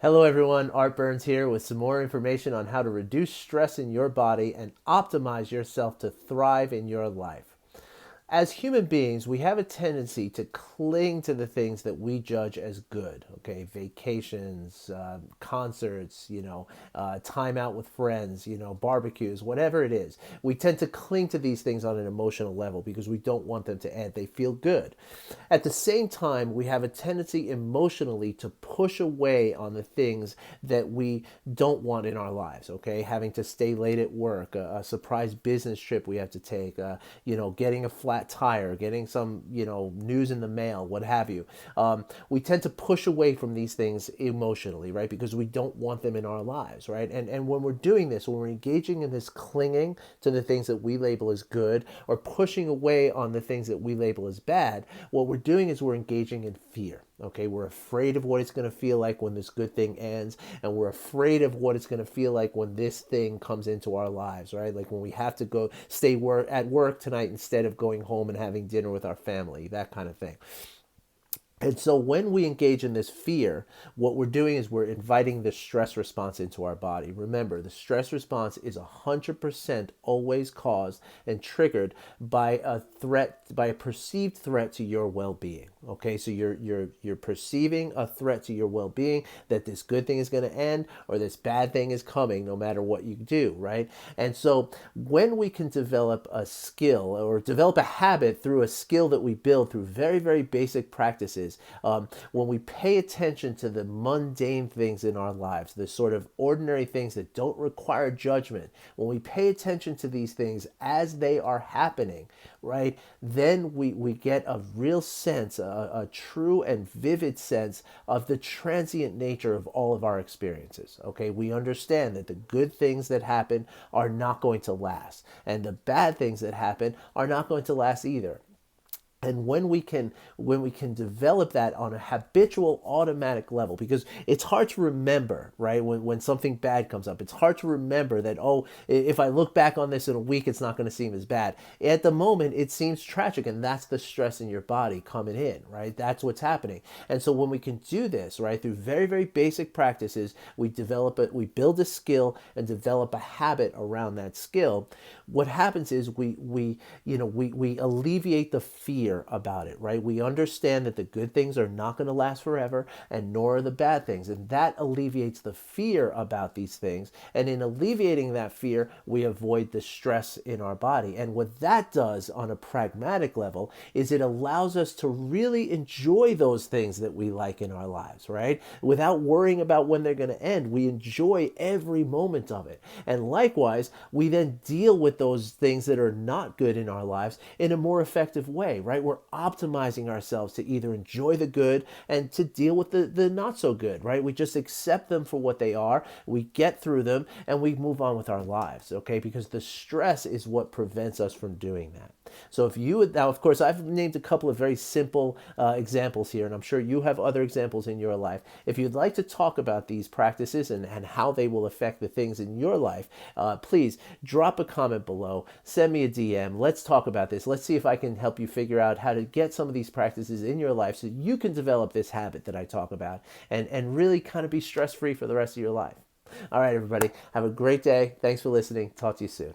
Hello everyone, Art Burns here with some more information on how to reduce stress in your body and optimize yourself to thrive in your life. As human beings, we have a tendency to cling to the things that we judge as good. Okay, vacations, concerts, time out with friends, barbecues, whatever it is. We tend to cling to these things on an emotional level because we don't want them to end. They feel good. At the same time, we have a tendency emotionally to push away on the things that we don't want in our lives. Okay, having to stay late at work, a surprise business trip we have to take, getting a flat tire, getting some, news in the mail, what have you. We tend to push away from these things emotionally, right? Because we don't want them in our lives, right? And when we're doing this, when we're engaging in this clinging to the things that we label as good or pushing away on the things that we label as bad, what we're doing is we're engaging in fear. Okay, we're afraid of what it's going to feel like when this good thing ends, and we're afraid of what it's going to feel like when this thing comes into our lives, right? Like when we have to go at work tonight instead of going home and having dinner with our family, that kind of thing. And so when we engage in this fear, what we're doing is we're inviting the stress response into our body. Remember, the stress response is 100% always caused and triggered by a threat, by a perceived threat to your well-being. Okay, so you're perceiving a threat to your well-being, that this good thing is going to end or this bad thing is coming no matter what you do, right? And so when we can develop a skill or develop a habit through a skill that we build through very, very basic practices, when we pay attention to the mundane things in our lives, the sort of ordinary things that don't require judgment, when we pay attention to these things as they are happening, right, then we get a real sense, a true and vivid sense of the transient nature of all of our experiences. Okay, we understand that the good things that happen are not going to last, and the bad things that happen are not going to last either. And when we can develop that on a habitual automatic level, because it's hard to remember, right, when something bad comes up, it's hard to remember that, oh, if I look back on this in a week, it's not going to seem as bad. At the moment it seems tragic, and that's the stress in your body coming in, right? That's what's happening. And so when we can do this, right, through very, very basic practices, we build a skill and develop a habit around that skill. What happens is we alleviate the fear about it, right? We understand that the good things are not going to last forever, and nor are the bad things. And that alleviates the fear about these things. And in alleviating that fear, we avoid the stress in our body. And what that does on a pragmatic level is it allows us to really enjoy those things that we like in our lives, right? Without worrying about when they're going to end. We enjoy every moment of it. And likewise, we then deal with those things that are not good in our lives in a more effective way, right? We're optimizing ourselves to either enjoy the good and to deal with the not so good, right? We just accept them for what they are, we get through them, and we move on with our lives, okay? Because the stress is what prevents us from doing that. So if you would, now, of course, I've named a couple of very simple examples here, and I'm sure you have other examples in your life. If you'd like to talk about these practices and how they will affect the things in your life, please drop a comment below, send me a DM. Let's talk about this. Let's see if I can help you figure out how to get some of these practices in your life so you can develop this habit that I talk about and really kind of be stress-free for the rest of your life. All right, everybody, have a great day. Thanks for listening. Talk to you soon.